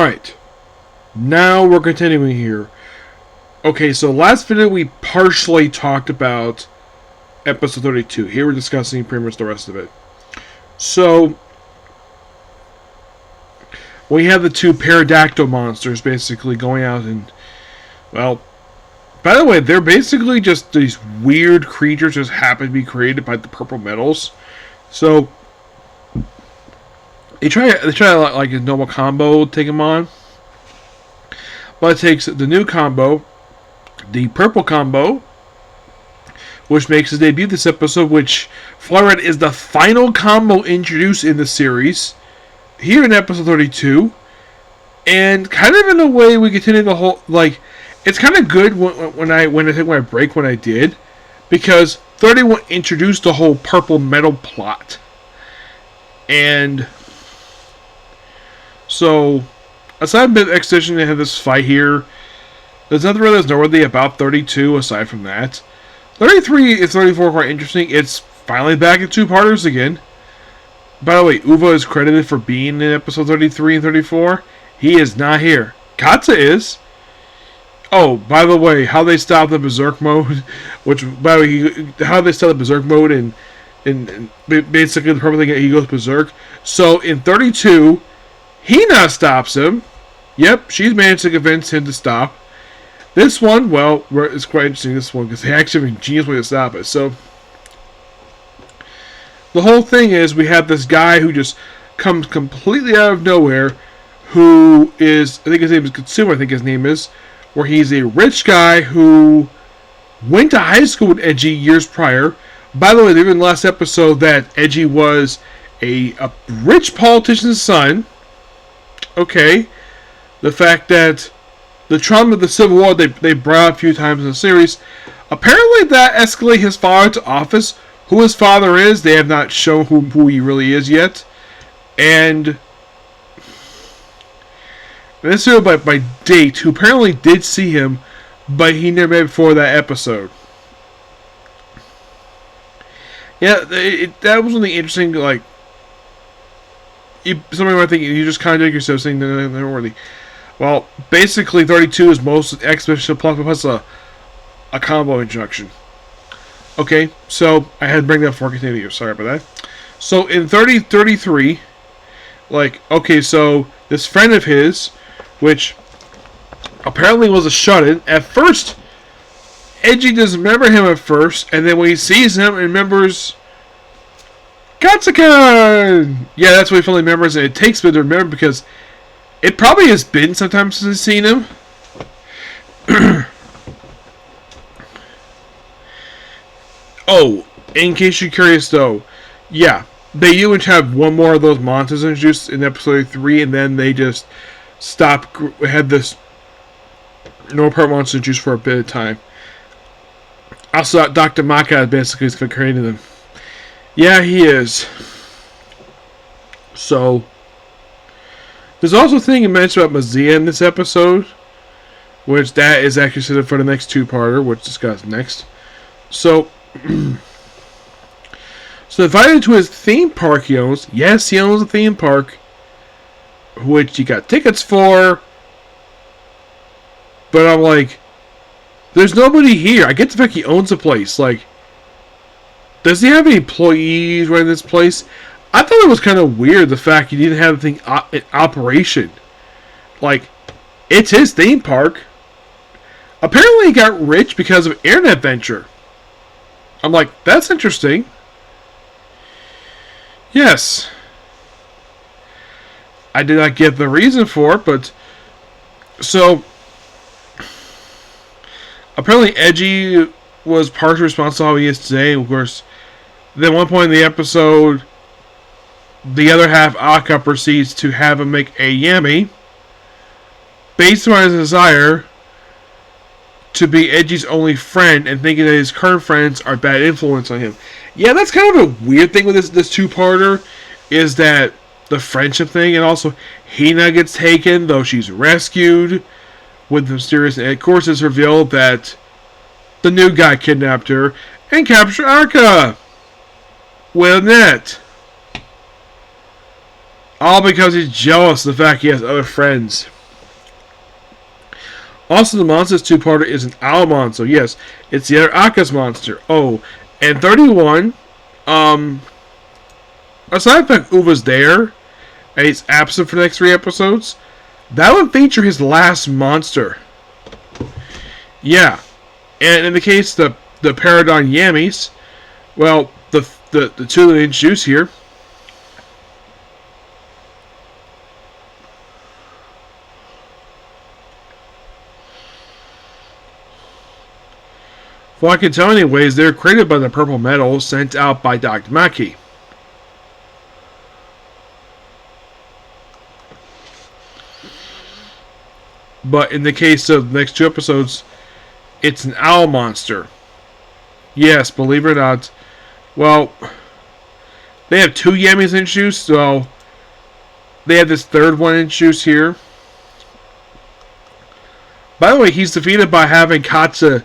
Alright. Now we're continuing here. Okay, so last video we partially talked about episode 32. Here we're discussing pretty much the rest of it. So, we have the two pterodactyl monsters basically going out and, well, by the way, they're basically just these weird creatures just happen to be created by the purple metals. So, they try like a normal combo to take them on. But it takes the new combo, the purple combo, which makes his debut this episode, which Fluoride is the final combo introduced in the series, here in episode 32. And kind of in a way we continue the whole, like, it's kind of good when I took my break when I did, because 31 introduced the whole purple metal plot. And so, aside from the exposition, they have this fight here. There's nothing really noteworthy about 32 aside from that. 33 and 34 are quite interesting. It's finally back in two-parters again. By the way, Uva is credited for being in episode 33 and 34. He is not here. Katsa is. Oh, by the way, how they stopped the Berserk mode, how they stopped the Berserk mode, and basically the purple thing, he goes Berserk. So in 32, Hina stops him. Yep, she's managed to convince him to stop. This one, well, it's quite interesting, this one, because they actually have a genius way to stop it. So, the whole thing is, we have this guy who just comes completely out of nowhere, who is, I think his name is Katsumo, I think his name is, where he's a rich guy who went to high school with Edgy years prior. By the way, they were in the last episode that Edgy was a rich politician's son. Okay. The fact that the trauma of the Civil War they brought up a few times in the series, apparently that escalated his father to office. Who his father is, they have not shown who he really is yet. And this is by Date, who apparently did see him, but he never met before that episode. Yeah, that was really interesting. Like, somebody might think you just contradict yourself, saying they're worthy. Well, basically, 32 is most exponential plot plus a combo introduction. Okay, so I had to bring that before I continue. Sorry about that. So in 33, like, okay, so this friend of his, which apparently was a shut-in, at first, Edgy doesn't remember him at first, and then when he sees him, he remembers Katsukan! Yeah, that's what he finally remembers, and it takes a bit to remember because it probably has been some time since I've seen him. Oh, in case you're curious though, yeah, they usually have one more of those monsters introduced in episode 3, and then they just had this no part monster introduced for a bit of time. Also, Dr. Maka basically is creating them. Yeah, he is. So, there's also a thing you mentioned about Mazia in this episode, which that is actually set for the next two-parter, which discussed next. So, invited to his theme park he owns. Yes, he owns a theme park, which he got tickets for. But I'm like, there's nobody here. I get the fact he owns a place. Like, does he have any employees running this place? I thought it was kind of weird, the fact he didn't have the thing in operation. Like, it's his theme park. Apparently he got rich because of Internet Venture. I'm like, that's interesting. Yes. I did not get the reason for it, but so apparently Edgy was partially responsible for how he is today. Of course, then at one point in the episode, the other half, Akka, proceeds to have him make a Yami based on his desire to be Edgy's only friend and thinking that his current friends are bad influence on him. Yeah, that's kind of a weird thing with this two-parter, is that the friendship thing, and also Hina gets taken, though she's rescued with the mysterious, and of course it's revealed that the new guy kidnapped her and captured Akka with a net. All because he's jealous of the fact he has other friends. Also, the monster's two-parter is an owl monster. Yes, it's the other Aka's monster. Oh, and 31. Um, aside from Uva's there, and he's absent for the next 3 episodes, that would feature his last monster. Yeah, and in the case of the Paradon Yammies, well, the two that they introduce here. Well, I can tell anyways, they're created by the purple metal sent out by Dr. Maki. But in the case of the next 2 episodes, it's an owl monster. Yes, believe it or not. Well, they have 2 Yammies introduced, so they have this third one introduced here. By the way, he's defeated by having Katsa.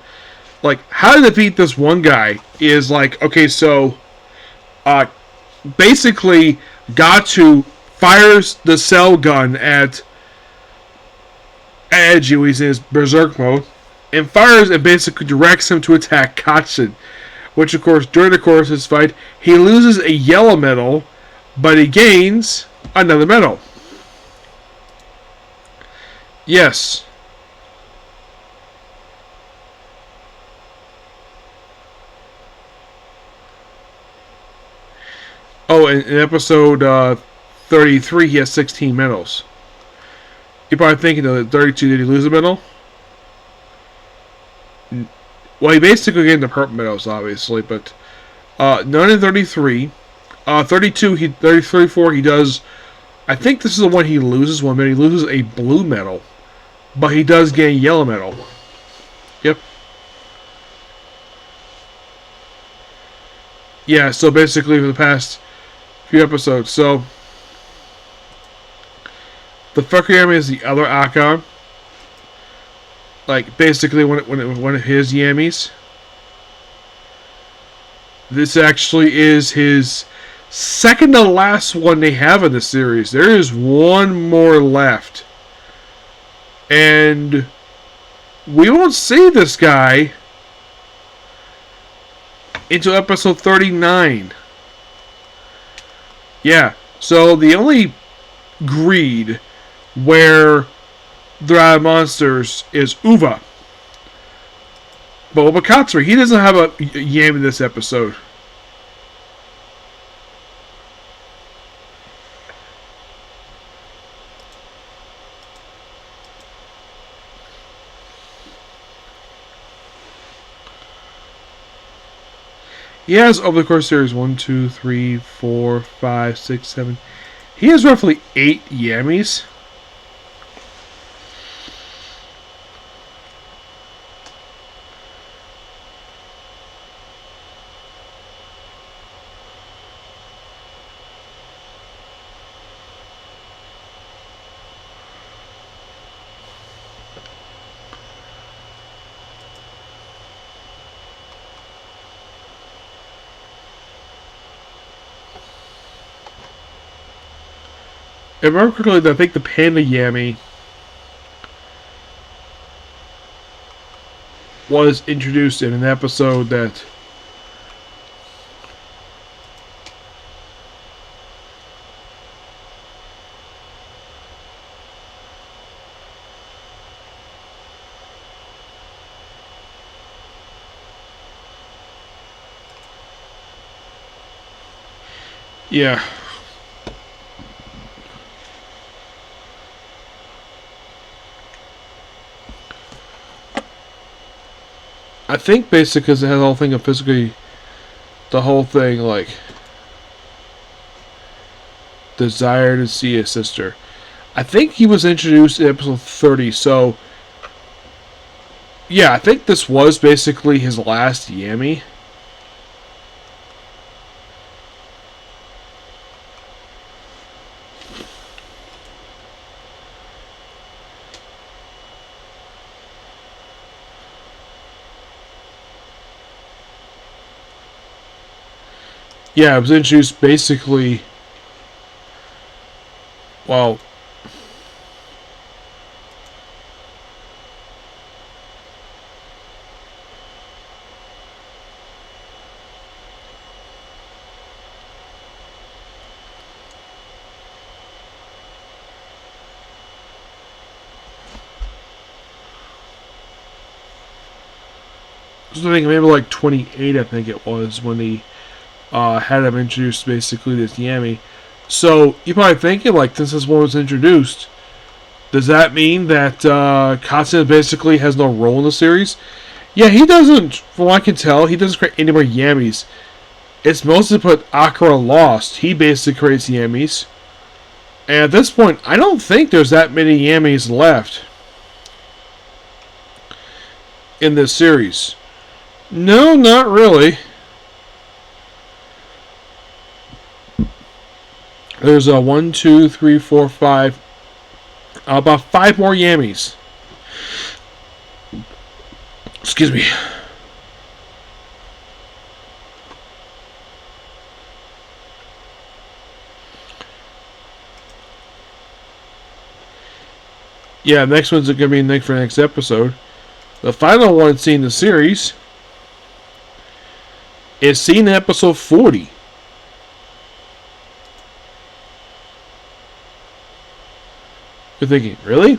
Like, how to defeat this one guy is like, okay, so basically Gatu fires the cell gun at Edge, who he's in his berserk mode, and fires and basically directs him to attack Katsun. Which, of course, during the course of this fight, he loses a yellow medal, but he gains another medal. Yes. Oh, in episode 33, he has 16 medals. You're probably thinking, that 32, did he lose a medal? Well, he basically gained the purple medals, obviously, but none in 33. 32, 34, he does. I think this is the one he loses one medal. He loses a blue medal, but he does gain a yellow medal. Yep. Yeah, so basically for the past few episodes. So, the Fukuyama is the other Aka. Like, basically one of his Yammies. This actually is his second to last one they have in the series. There is one more left. And we won't see this guy until episode 39. Yeah, so the only greed where there are monsters is Uva. But Obakatsuri, he doesn't have a yam in this episode. He has, over the course of the series, 1, 2, 3, 4, 5, 6, 7. He has roughly 8 yammies. If I remember correctly, I think the Panda Yami was introduced in an episode that yeah. I think basically because it has the whole thing of physically, the whole thing like desire to see his sister. I think he was introduced in episode 30, so yeah, I think this was basically his last Yami. Yeah, it was introduced basically, well, So I think maybe like 28, I think it was, when he had him introduced basically this Yami. So you're probably thinking, like, since this one was introduced, does that mean that Kamen basically has no role in the series? Yeah, he doesn't, from what I can tell, he doesn't create any more Yamis. It's mostly put Akira lost. He basically creates Yamis. And at this point, I don't think there's that many Yamis left in this series. No, not really. There's a 1, 2, 3, 4, 5. About 5 more Yamis. Excuse me. Yeah, next one's going to be next for next episode. The final one seen in the series is seen in episode 40. You're thinking, really?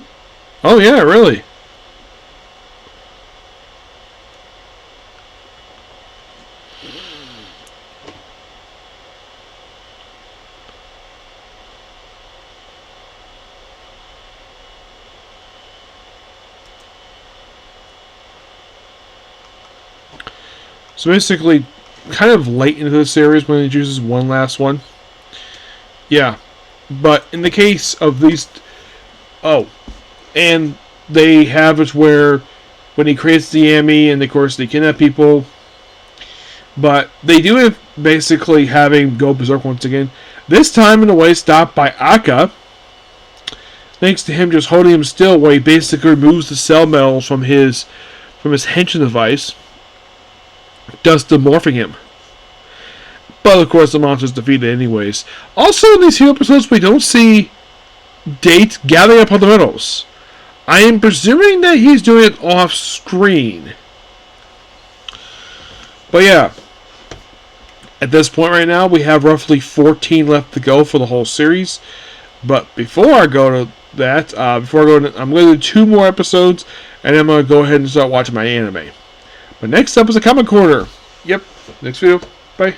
Oh yeah, really. So basically, kind of late into the series when it chooses one last one. Yeah. But in the case of these... Oh. And they have it where when he creates the Yami, and of course they kidnap people. But they do have basically having go berserk once again. This time in a way stopped by Akka. Thanks to him just holding him still, where he basically removes the cell metals from his henshin device, thus demorphing him. But of course the monster's defeated anyways. Also in these few episodes we don't see Date gathering up all the metals. I am presuming that he's doing it off screen. But yeah. At this point right now we have roughly 14 left to go for the whole series. But before I go to that, I'm going to do 2 more episodes, and then I'm going to go ahead and start watching my anime. But next up is a Kamen Corner. Yep, next video. Bye.